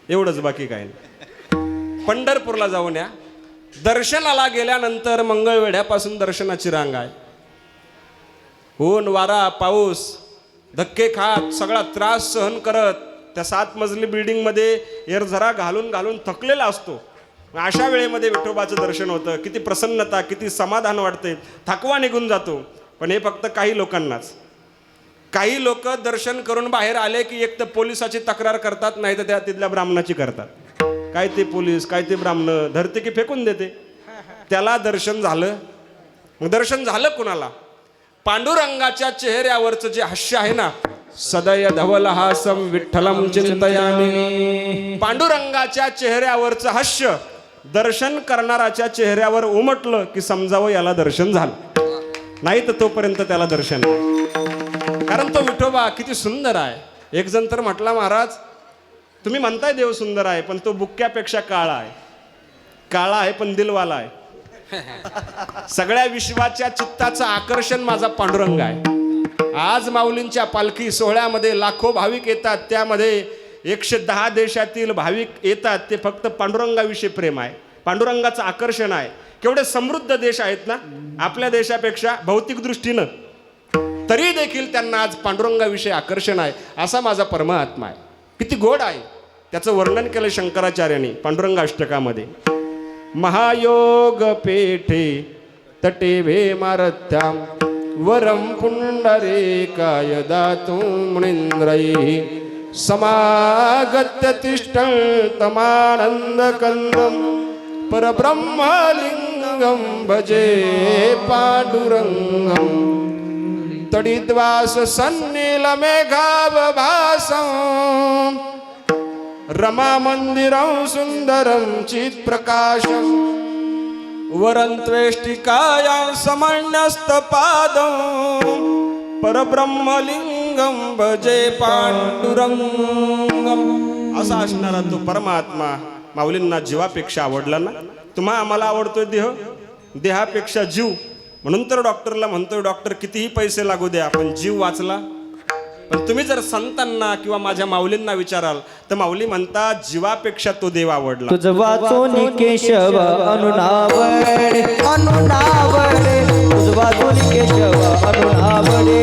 एवढंच, बाकी काय नाही. पंढरपूरला जाऊन या. दर्शनाला गेल्यानंतर मंगळवेढ्यापासून दर्शनाची रांग आहे. ऊन वारा पाऊस धक्के खात सगळा त्रास सहन करत त्या 7 मजली बिल्डिंगमध्ये एरझरा घालून घालून थकलेला असतो. अशा वेळेमध्ये विठोबाचं दर्शन होतं. किती प्रसन्नता, किती समाधान वाटते. थकवा निघून जातो. पण हे फक्त काही लोकांनाच. काही लोक दर्शन करून बाहेर आले की एक तर पोलिसाची तक्रार करतात, नाही तर त्या तिथल्या ब्राह्मणाची करतात. काय ते पोलीस, काय ते ब्राह्मण, धरते की फेकून देते. त्याला दर्शन झालं. मग दर्शन झालं कुणाला? पांडुरंगाच्या चेहऱ्यावरचं जे हास्य आहे ना, सदय धवलहासं विठ्ठलं चिंतयामि. पांडुरंगाच्या चेहऱ्यावरचं हास्य दर्शन करणाराच्या चेहऱ्यावर उमटलं की समजावं याला दर्शन झालं. नाही तर तोपर्यंत त्याला दर्शन नाही. कारण तो विठोबा किती सुंदर आहे. एक जण तर म्हटला, महाराज तुम्ही म्हणताय देव सुंदर आहे, पण तो बुक्क्यापेक्षा काळा आहे. काळा आहे पण दिलवाला आहे. सगळ्या विश्वाच्या चित्ताचं आकर्षण माझा पांडुरंग आहे. आज माऊलींच्या पालखी सोहळ्यामध्ये लाखो भाविक येतात. त्यामध्ये 110 देशातील भाविक येतात. ते फक्त पांडुरंगाविषयी प्रेम आहे, पांडुरंगाचं आकर्षण आहे. केवढे समृद्ध देश आहेत ना आपल्या देशापेक्षा भौतिक दृष्टीनं, तरी देखील त्यांना आज पांडुरंगाविषयी आकर्षण आहे. असा माझा परमात्मा आहे. किती गोड आहे. त्याचं वर्णन केलं शंकराचार्यांनी पांडुरंग अष्टकामध्ये. महायोग पेठे तटे भेमारथ्याम वरम पुंडरीकाय दातुं मुनीन्द्रैः समागत्य तिष्ठन्तमानन्दकन्दं परब्रह्मलिङ्गं भजे पाण्डुरङ्गं. तडिद्वास सन्नीलमेघावभासं रमामन्दिरं सुन्दरं चित्प्रकाशं वरन्त्वेष्टिकायां समन्यस्तपादं परब्रह्मलिंगं भजे पांडुरंगम. असा असणारा तो परमात्मा माऊलींना जीवापेक्षा आवडला ना. तुम्हा आम्हाला आवडतोय देह, देहापेक्षा जीव. म्हणून तर डॉक्टरला म्हणतोय, डॉक्टर कितीही पैसे लागू द्या पण जीव वाचला. पण तुम्ही जर संतांना किंवा माझ्या माऊलींना विचाराल तर माऊली म्हणतात जीवापेक्षा तो देव आवडला. तुझ वाचोनी केशव अनुनावडे अनुनावडे, तुझ वाचोनी केशव अनुनावडे.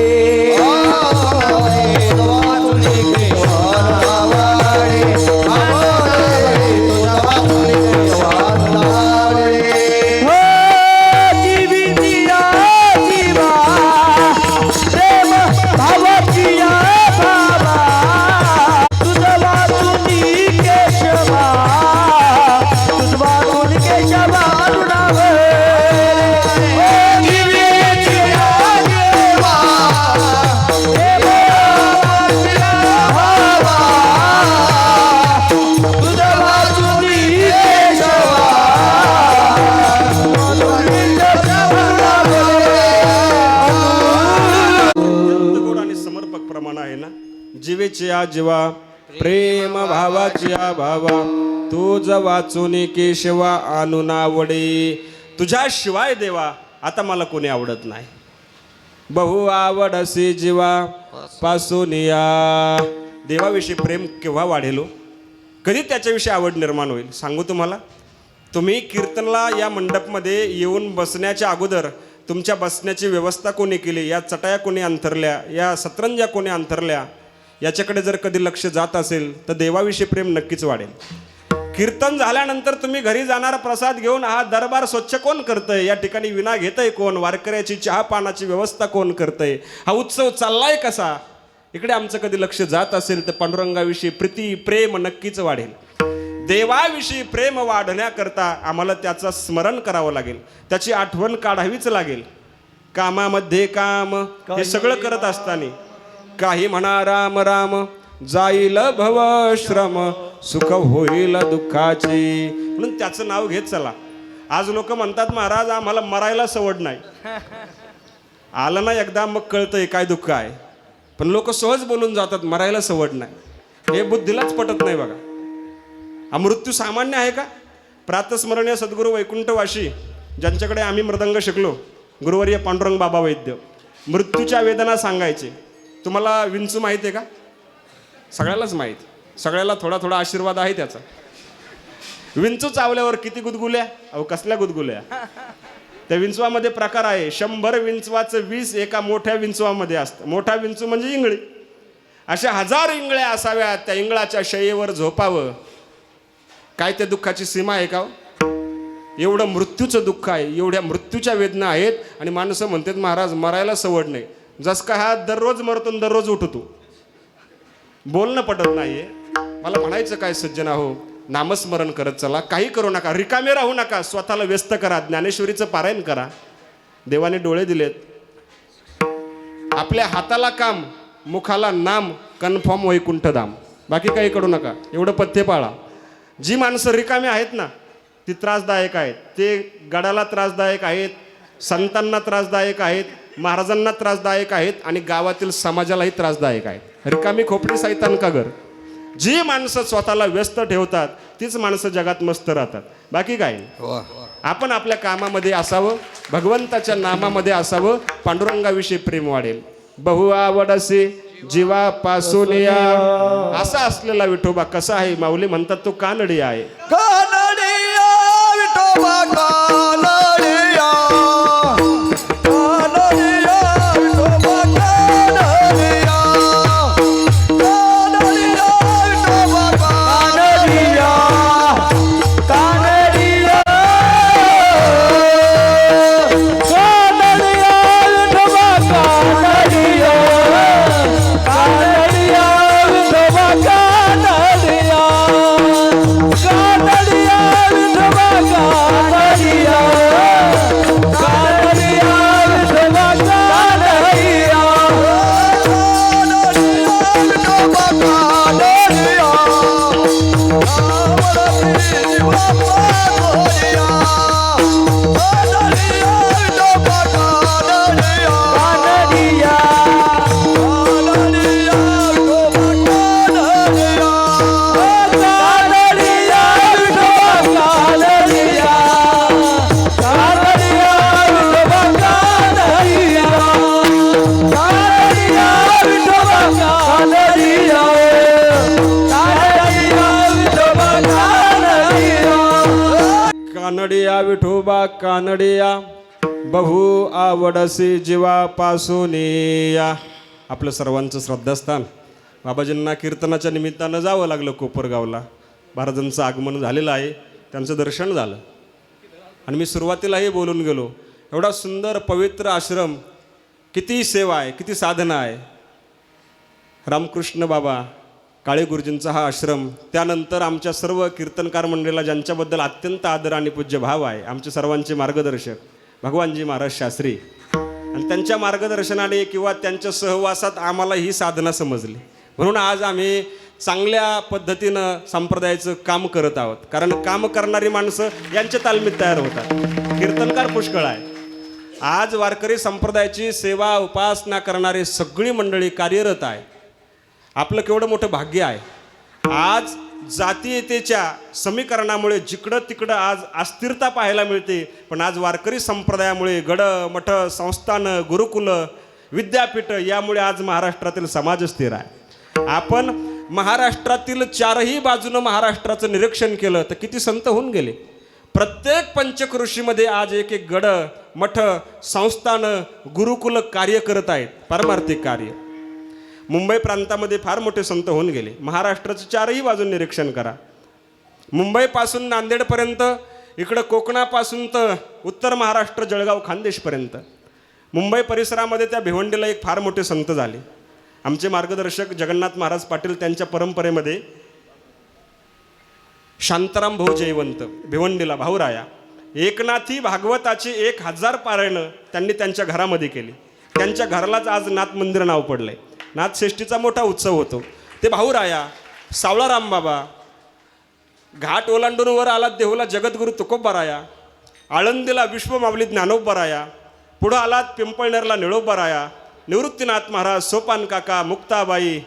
जीवेची या जीवा प्रेम भावाची या भावा तुझ वाचून केशवा आणून आवडे तुझ्याशिवाय देवा आता मला कोणी आवडत नाही बहु आवडसी जीवा पासून या देवाविषयी प्रेम केव्हा वाढेल हो? कधी त्याच्याविषयी आवड निर्माण होईल सांगू तुम्हाला तुम्ही कीर्तनला या मंडपमध्ये येऊन बसण्याच्या अगोदर तुमच्या बसण्याची व्यवस्था कोणी केली या चटाया कोणी अंथरल्या या सतरंजा कोणी अंथरल्या याच्याकडे जर कधी लक्ष जात असेल तर देवाविषयी प्रेम नक्कीच वाढेल कीर्तन झाल्यानंतर तुम्ही घरी जाणार प्रसाद घेऊन हा दरबार स्वच्छ कोण करतंय या ठिकाणी विना घेतंय कोण वारकऱ्याची चहा पानाची व्यवस्था कोण करतंय हा उत्सव चाललाय कसा इकडे आमचं कधी लक्ष जात असेल तर पांडुरंगाविषयी प्रीती प्रेम नक्कीच वाढेल देवाविषयी प्रेम वाढण्याकरता आम्हाला त्याचं स्मरण करावं लागेल त्याची आठवण काढावीच लागेल कामामध्ये काम हे सगळं करत असताना काही म्हणा राम राम जाईल भवश्रम सुख होईल दुःखाची म्हणून त्याचं नाव घेत चला आज लोक म्हणतात महाराज आम्हाला मरायला सवड नाही आलं ना एकदा मग कळतंय काय दुःख आहे पण लोक सहज बोलून जातात मरायला सवड नाही हे बुद्धीलाच पटत नाही बघा हा मृत्यू सामान्य आहे का प्रातस्मरणीय सद्गुरू वैकुंठवाशी ज्यांच्याकडे आम्ही मृदंग शिकलो गुरुवर्य पांडुरंग बाबा वैद्य मृत्यूच्या वेदना सांगायचे तुम्हाला विंचू माहिती आहे का सगळ्यालाच माहीत सगळ्याला थोडा थोडा आशीर्वाद आहे त्याचा विंचू चावल्यावर किती गुदगुल्या अहो कसल्या गुदगुल्या त्या विंचवामध्ये प्रकार आहे 100 विंचवाचं विष एका मोठ्या विंचवामध्ये असतं मोठा विंचू म्हणजे इंगळी अशा 1000 इंगळ्या असाव्यात त्या इंगळाच्या शयेवर झोपावं काय त्या दुःखाची सीमा आहे का एवढं मृत्यूचं दुःख आहे एवढ्या मृत्यूच्या वेदना आहेत आणि माणसं म्हणतात महाराज मरायला सवड नाही जस का हा दररोज मरतो दररोज उठतो बोलणं पटत नाहीये मला म्हणायचं काय सज्जना हो नामस्मरण करत चला काही करू नका रिकामे राहू नका स्वतःला व्यस्त करा ज्ञानेश्वरीचं पारायण करा देवाने डोळे दिलेत आपल्या हाताला काम मुखाला नाम कन्फर्म वैकुंठधाम बाकी काही करू नका एवढं पथ्य पाळा जी माणसं रिकामे आहेत ना ती त्रासदायक आहेत ते गडाला त्रासदायक आहेत संतांना त्रासदायक आहेत महाराजांना त्रासदायक आहेत आणि गावातील समाजालाही त्रासदायक आहेत रिकामी खोपडी सैतान का घर जी माणसं स्वतःला व्यस्त ठेवतात तीच माणसं जगात मस्त राहतात बाकी काय आपण आपल्या कामामध्ये असावं भगवंताच्या नामामध्ये असावं पांडुरंगाविषयी प्रेम वाढेल बहु आवडसे जीवापासून या असा असलेला विठोबा कसा आहे माऊली म्हणतात तो कानडी आहे कानडिया विठोबा कानडिया कानडिया विठोबा कानडिया कानडिया विठोबा कानडिया कानडिया कानडिया विठोबा कानडिया कानडिया विठोबा कानडिया कानडिया विठोबा कानडिया कानडिया विठोबा कानडिया विठोबा कानडिया कानडिया विठोबा कानडिया बहु आवडसे जीवापासून या आपलं सर्वांचं श्रद्धास्थान बाबाजींना कीर्तनाच्या निमित्तानं जावं लागलं कोपरगावला महाराजांचं आगमन झालेलं आहे त्यांचं दर्शन झालं आणि मी सुरुवातीलाही बोलून गेलो एवढा सुंदर पवित्र आश्रम किती सेवा आहे किती साधना आहे रामकृष्ण बाबा काळे गुरुजींचा हा आश्रम त्यानंतर आमच्या सर्व कीर्तनकार मंडळीला ज्यांच्याबद्दल अत्यंत आदर आणि पूज्य भाव आहे आमचे सर्वांचे मार्गदर्शक भगवानजी महाराज शास्त्री आणि त्यांच्या मार्गदर्शनाने किंवा त्यांच्या सहवासात आम्हाला ही साधना समजली म्हणून आज आम्ही चांगल्या पद्धतीनं संप्रदायाचं काम करत आहोत कारण काम करणारी माणसं यांच्या तालमीत तयार होतात कीर्तनकार पुष्कळ आहे आज वारकरी संप्रदायाची सेवा उपासना करणारी सगळी मंडळी कार्यरत आहे आपलं केवढं मोठं भाग्य आहे. आज जातीयतेच्या समीकरणामुळे जिकडं तिकडं आज अस्थिरता पाहायला मिळते. पण आज वारकरी संप्रदायामुळे गड मठ संस्थान गुरुकुल विद्यापीठ यामुळे आज महाराष्ट्रातील समाज स्थिर आहे. आपण महाराष्ट्रातील चारही बाजूनं महाराष्ट्राचं निरीक्षण केलं तर किती संत होऊन गेले. प्रत्येक पंचक्रोशीमध्ये आज एक एक गड मठ संस्थान गुरुकुल कार्य करत आहेत, पारमार्थिक कार्य. मुंबई प्रांतामध्ये फार मोठे संत होऊन गेले. महाराष्ट्राचं चारही बाजून निरीक्षण करा. मुंबईपासून नांदेडपर्यंत, इकडं कोकणापासून तर उत्तर महाराष्ट्र जळगाव खानदेशपर्यंत. मुंबई परिसरामध्ये त्या भिवंडीला एक फार मोठे संत झाले. आमचे मार्गदर्शक जगन्नाथ महाराज पाटील त्यांच्या परंपरेमध्ये शांताराम भाऊ जयवंत भिवंडीला भाऊराया एकनाथी भागवताची 1000 पारायणं त्यांनी त्यांच्या घरामध्ये केली. त्यांच्या घरालाच आज नाथ मंदिर नाव पडलंय. नाथषष्ठीचा मोठा उत्सव होतो. ते भाऊराया, सावळाराम बाबा, घाट ओलांडून वर आलात देहूला जगद्गुरू तुकोबाराया, आळंदीला विश्वमाऊली ज्ञानोबाराया, पुढं आलात पिंपळनेरला निळोबाराया, निवृत्तीनाथ महाराज, सोपान काका, मुक्ताबाई,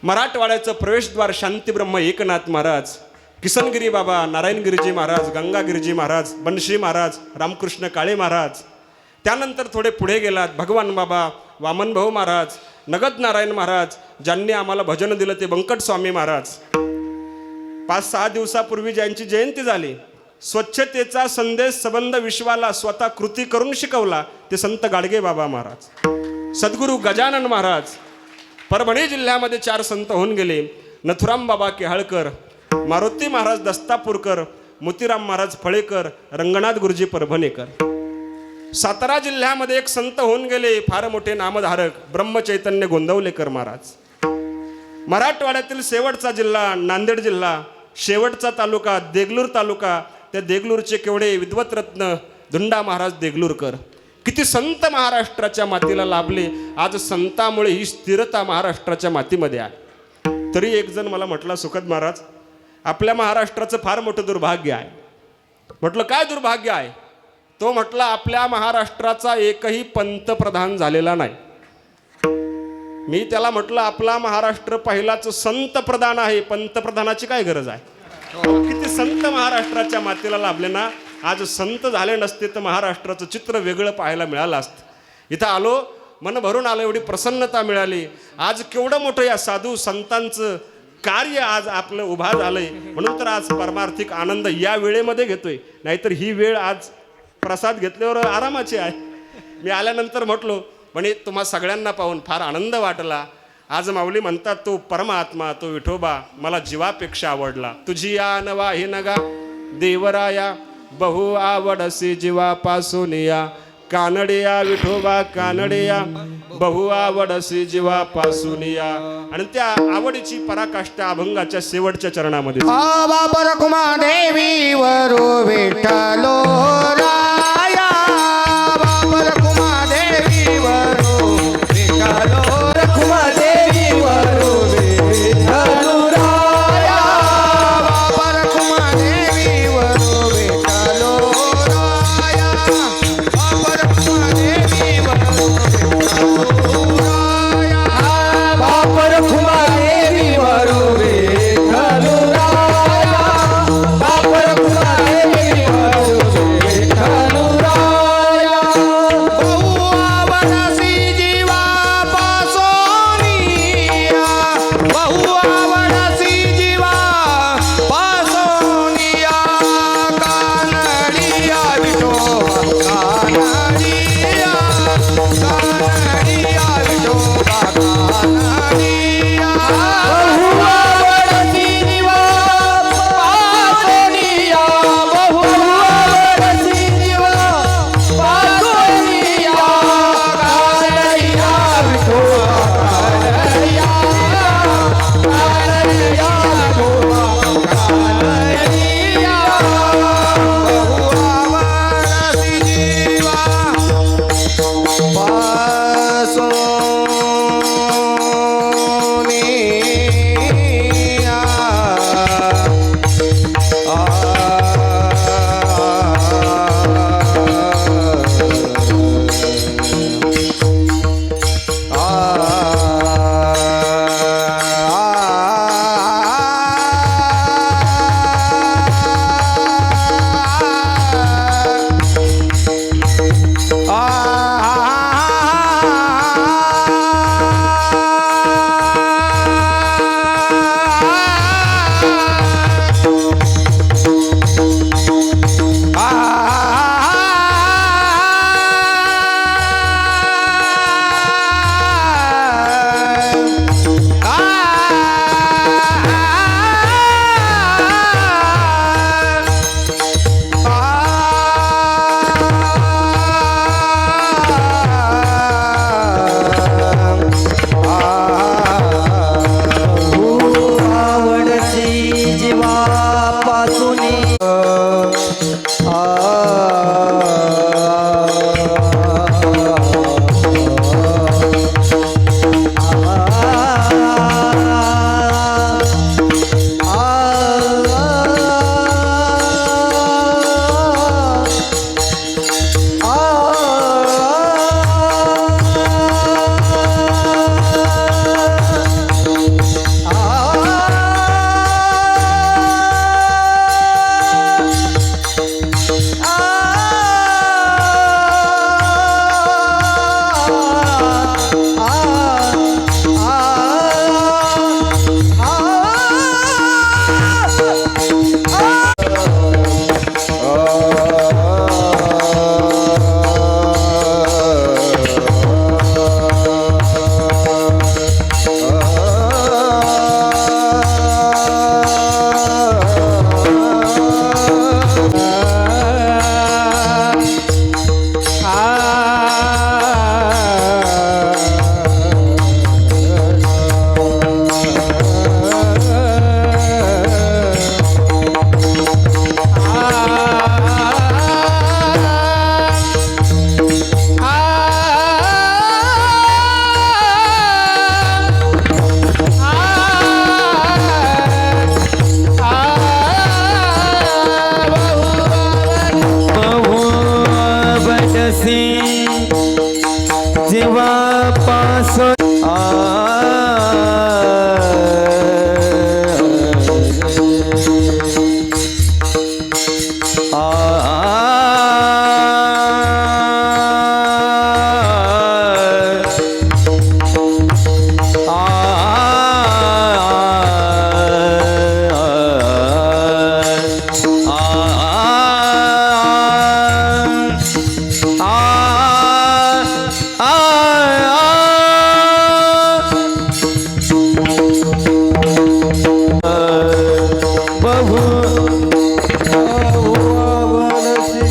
मराठवाड्याचं प्रवेशद्वार शांतीब्रह्म एकनाथ महाराज, किसनगिरी बाबा, नारायणगिरीजी महाराज, गंगागिरीजी महाराज, बनश्री महाराज, रामकृष्ण काळे महाराज. त्यानंतर थोडे पुढे गेलात भगवान बाबा, वामनभाऊ महाराज, नगद नारायण महाराज, ज्यांनी आम्हाला भजन दिलं ते बंकट स्वामी महाराज. 5-6 दिवसापूर्वी ज्यांची जयंती झाली, स्वच्छतेचा संदेश सबंध विश्वाला स्वतः कृती करून शिकवला ते संत गाडगे बाबा महाराज. सद्गुरू गजानन महाराज. परभणी जिल्ह्यामध्ये 4 संत होऊन गेले. नथुराम बाबा केहाळकर, मारुती महाराज दस्तापूरकर, मोतीराम महाराज फळेकर, रंगनाथ गुरुजी परभणेकर. सातारा जिल्ह्यामध्ये एक संत होऊन गेले फार मोठे नामधारक, ब्रह्मचैतन्य गोंदवलेकर महाराज. मराठवाड्यातील शेवटचा जिल्हा नांदेड जिल्हा, शेवटचा तालुका देगलूर तालुका, त्या देगलूरचे केवढे विद्वतरत्न धुंडा महाराज देगलूरकर. किती संत महाराष्ट्राच्या मातीला लाभले. आज संतामुळे ही स्थिरता महाराष्ट्राच्या मातीमध्ये आहे. तरी एक जण मला म्हटला, सुखद महाराज, आपल्या महाराष्ट्राचं फार मोठं दुर्भाग्य आहे. म्हटलं काय दुर्भाग्य आहे? तो म्हटला, आपल्या महाराष्ट्राचा एकही पंतप्रधान झालेला नाही. मी त्याला म्हटलं, आपला महाराष्ट्र पहिलाच संत प्रधान आहे, पंतप्रधानाची काय गरज आहे? किती संत महाराष्ट्राच्या मातीला लाभले ना. आज संत झाले नसते तर महाराष्ट्राचं चित्र वेगळं पाहायला मिळालं असतं. इथं आलो, मन भरून आलं, एवढी प्रसन्नता मिळाली. आज केवढं मोठं या साधू संतांचं कार्य आज आपलं उभा झालंय. म्हणून तर आज परमार्थिक आनंद या वेळेमध्ये घेतोय. नाहीतर ही वेळ आज प्रसाद घेतल्यावर आरामाची आहे. मी आल्यानंतर म्हटलो, म्हणे तुम्हा सगळ्यांना पाहून फार आनंद वाटला. आज माऊली म्हणतात, तो परमात्मा, तो विठोबा मला जीवापेक्षा आवडला. तुझी या नवा हे नगा देवराया, बहु आवडसी जीवापासून या. कानडिया विठोबा कानडिया, बहु आवडसी जीवापासून या. आणि त्या आवडीची पराकाष्ठा अभंगाच्या शेवटच्या चरणामध्ये. बाबा रखुमा देवी वरो विठ्ठलो राया, बाबा रखुमा देवी वरो विठ्ठलो, रखुमा देवी वरो विठ्ठलो राया, बाबा रखुमा देवी वरो विठ्ठलो राया, बाबा रखुमा देवी वरो विठ्ठलो राया, बाबा रखुमा देवी वरो विठ्ठलो राया, बाबा रखुमा देवी वरो विठ्ठलो पास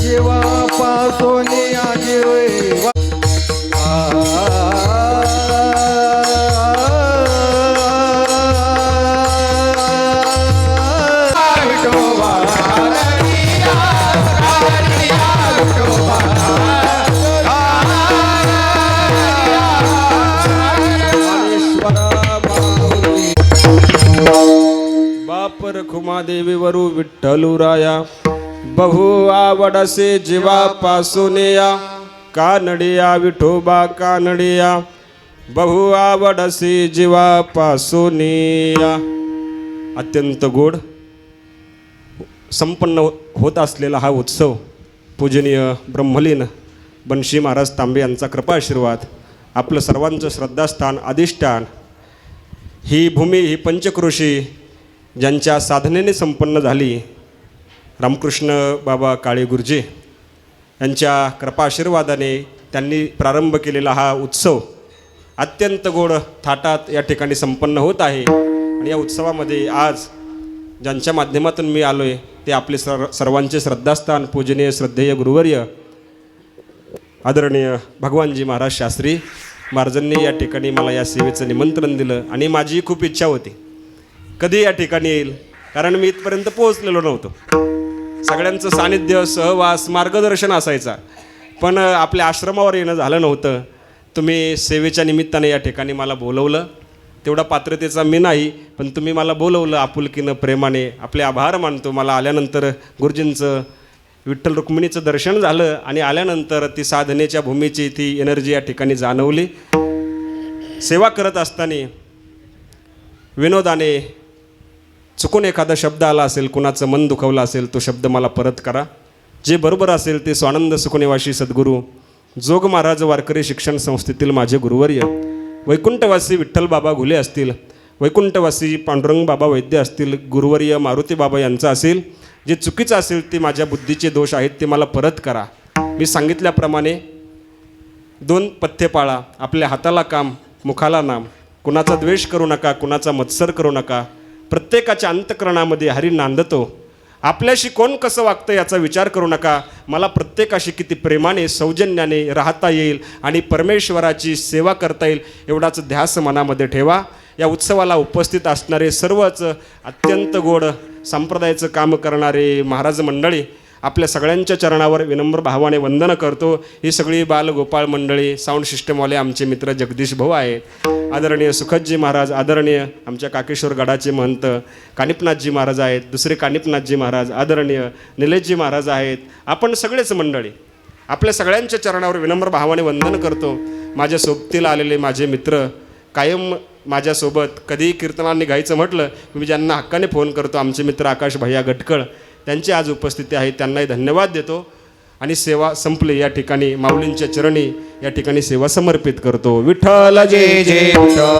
जेव्हा पासून आजी बापर खुमादेवी वरू विठ्ठलुराया बहु आवडसे जीवापासून या कानडिया विठोबा कानडिया बहु आवडसे जीवापासून या. अत्यंत गोड संपन्न होत असलेला हा उत्सव पूजनीय ब्रह्मलीन बनशी महाराज तांबे यांचा कृपा आशीर्वाद आपलं सर्वांचं श्रद्धास्थान अधिष्ठान ही भूमी ही पंचक्रोशी ज्यांच्या साधनेने संपन्न झाली रामकृष्ण बाबा काळे गुरुजी यांच्या कृपा आशीर्वादाने त्यांनी प्रारंभ केलेला हा उत्सव अत्यंत गोड थाटात या ठिकाणी संपन्न होत आहे. आणि या उत्सवामध्ये आज ज्यांच्या माध्यमातून मी आलो आहे ते आपले सर्वांचे श्रद्धास्थान पूजनीय श्रद्धेय गुरुवर्य आदरणीय भगवानजी महाराज शास्त्री महाराजांनी या ठिकाणी मला या सेवेचं निमंत्रण दिलं. आणि माझी खूप इच्छा होती कधी या ठिकाणी येईल, कारण मी इथपर्यंत पोहोचलेलो नव्हतो. सगळ्यांचं सानिध्य सहवास मार्गदर्शन असायचा, पण आपल्या आश्रमावर येणं झालं नव्हतं. तुम्ही सेवेच्या निमित्ताने या ठिकाणी मला बोलवलं. तेवढा पात्रतेचा मी नाही, पण तुम्ही मला बोलवलं आपुलकीनं प्रेमाने. आपले आभार मानतो. मला आल्यानंतर गुरुजींचं विठ्ठल रुक्मिणीचं दर्शन झालं आणि आल्यानंतर ती साधनेच्या भूमीची ती एनर्जी या ठिकाणी जाणवली. सेवा करत असताना विनोदाने चुकून एखादा शब्द आला असेल, कुणाचं मन दुखवलं असेल, तो शब्द मला परत करा. जे बरोबर असेल ते स्वानंद सुखनिवासी सद्गुरू जोग महाराज वारकरी शिक्षण संस्थेतील माझे गुरुवर्य वैकुंठवासी विठ्ठल बाबा घुले असतील, वैकुंठवासी पांडुरंग बाबा वैद्य असतील, गुरुवर्य मारुती बाबा यांचं असेल, जे चुकीचं असेल ते माझ्या बुद्धीचे दोष आहेत ते मला परत करा. मी सांगितल्याप्रमाणे 2 पथ्य पाळा. आपल्या हाताला काम, मुखाला नाम. कुणाचा द्वेष करू नका, कुणाचा मत्सर करू नका. प्रत्येकाच्या अंतःकरणामध्ये हरी नांदतो. आपल्याशी कोण कसं वागतं याचा विचार करू नका. मला प्रत्येकाशी किती प्रेमाने सौजन्याने राहता येईल आणि परमेश्वराची सेवा करता येईल एवढाच ध्यास मनामध्ये ठेवा. या उत्सवाला उपस्थित असणारे सर्वच अत्यंत गोड संप्रदायाचं काम करणारे महाराज मंडळी आपल्या सगळ्यांच्या चरणावर विनम्र भावाने वंदन करतो. ही सगळी बालगोपाळ मंडळी, साऊंड सिस्टमवाले आमचे मित्र जगदीश भाऊ आहेत, आदरणीय सुखदजी महाराज, आदरणीय आमच्या काकेश्वर गडाचे महंत कानिपनाथजी महाराज आहेत, दुसरे कानिपनाथजी महाराज, आदरणीय निलेशजी महाराज आहेत. आपण सगळेच मंडळी आपल्या सगळ्यांच्या चरणावर विनम्र भावाने वंदन करतो. माझ्या सोबतीला आलेले माझे मित्र कायम माझ्यासोबत कधीही कीर्तनाला निघायचं म्हटलं मी ज्यांना हक्काने फोन करतो, आमचे मित्र आकाश भैया गटकळ, त्यांची आज उपस्थिती आहे. त्यांनाही धन्यवाद देतो. आणि सेवा संपली. या ठिकाणी माऊलींच्या चरणी या ठिकाणी सेवा समर्पित करतो. विठ्ठल जय जय विठ्ठल.